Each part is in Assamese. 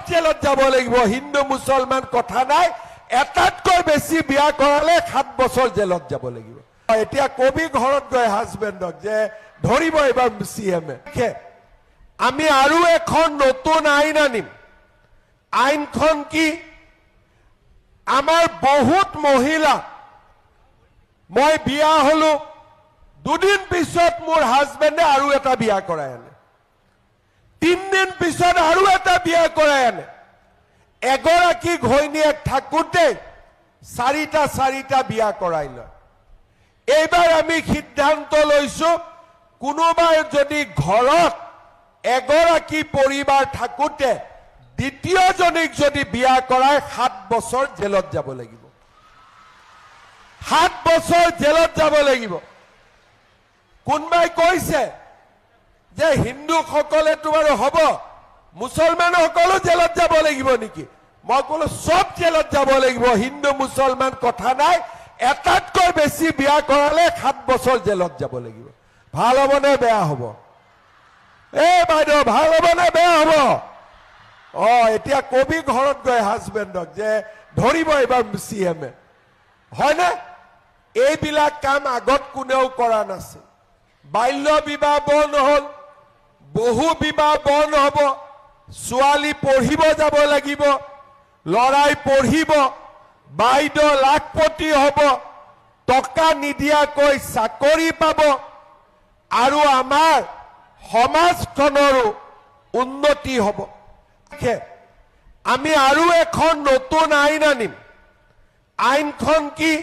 জেলত যাব লাগিব হিন্দু মুছলমান কথা নাই এটাতকৈ বেছি বিয়া কৰালে 7 বছৰ জেলত যাব লাগিব এতিয়া কবি ঘৰত গৈ হাজবেণ্ডক যে ধৰিব এবাৰ সিএমএ আমি আৰু এখন নতুন আইন আনিম আইনখন কি আমাৰ বহুত মহিলা মই বিয়া হলো দুদিন পিছত মোৰ হাজবেণ্ডে আৰু এটা বিয়া কৰাই আনে 3 দিন পিছত আৰু এটা বিয়া কৰাই আনে এগৰাকী ঘৈণীয়েক থাকোতে চাৰিটা বিয়া কৰাই লয় এইবাৰ আমি সিদ্ধান্ত লৈছো কোনোবাই যদি ঘৰত এগৰাকী পৰিবাৰ থাকোতে দ্বিতীয়জনীক যদি বিয়া কৰাই 7 বছৰ জেলত যাব লাগিব 7 বছৰ জেলত যাব লাগিব কোনবাই কৈছে যে হিন্দুসকলে তোমাৰ হ'ব মুছলমানসকলো জেলত যাব লাগিব নেকি মই কলো সব জেলত যাব লাগিব হিন্দু মুছলমান কথা নাই এটাতকৈ বেছি বিয়া কৰালে 7 বছৰ জেলত যাব লাগিব ভাল হ'ব নে বেয়া হ'ব বাইদেউ ভাল হ'ব নে বেয়া হ'ব এতিয়া কবি ঘৰত গৈ হাজবেণ্ডক যে ধৰিব এবাৰ সিএমএ হয়নে এইবিলাক কাম আগত কোনেও কৰা নাছিল বাল্য বিবাহ বন্ধ হল বহু বিবাহ বন্ধ হ'ব ছোৱালী পঢ়িব যাব লাগিব লৰাই পঢ়িব বাইদেউ লাখপতি হ'ব টকা নিদিয়াকৈ চাকৰি পাব আৰু আমাৰ সমাজখনৰো উন্নতি হ'ব আমি আৰু এখন নতুন আইন আনিম আইনখন কি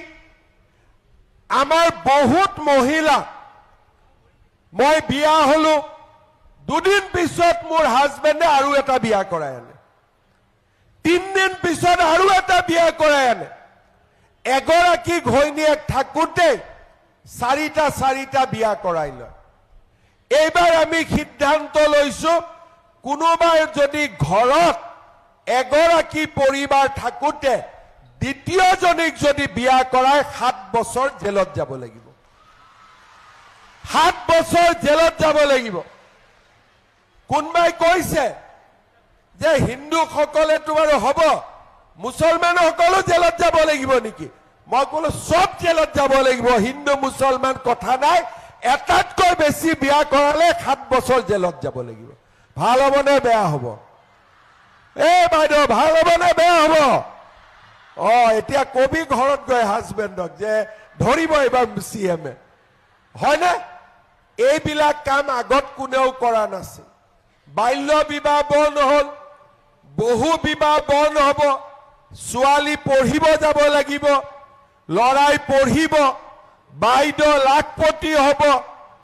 আমাৰ বহুত মহিলা মই বিয়া হলো দুদিন পিছত মোৰ হাজবেণ্ডে আৰু এটা বিয়া কৰাই আনে 3 দিন পিছত আৰু এটা বিয়া কৰাই আনে এগৰাকী ঘৈণীয়েক থাকোতে চাৰিটা বিয়া কৰাই লয় এইবাৰ আমি সিদ্ধান্ত লৈছো কোনোবাই যদি ঘৰত এগৰাকী পৰিবাৰ থাকোতে দ্বিতীয়জনীক যদি বিয়া কৰাই 7 বছৰ জেলত যাব লাগিব 7 বছৰ জেলত যাব লাগিব কোনবাই কৈছে যে হিন্দুসকলে তোমাৰ হ'ব মুছলমানসকলো জেলত যাব লাগিব নেকি মই কলো সব জেলত যাব লাগিব হিন্দু মুছলমান কথা নাই এটাতকৈ বেছি বিয়া কৰালে 7 বছৰ জেলত যাব লাগিব ভাল হ'ব নে বেয়া হ'ব বাইদেউ ভাল হ'ব নে বেয়া হ'ব এতিয়া কবি ঘৰত গৈ হাজবেণ্ডক যে ধৰিব এবাৰ সিএমএ হয়নে এইবিলাক কাম আগত কোনেও কৰা নাছিল বাল্য বিবাহ বন্ধ হল বহু বিবাহ বন্ধ হ'ব ছোৱালী পঢ়িব যাব লাগিব লৰাই পঢ়িব বাইদেউ লাখপতি হ'ব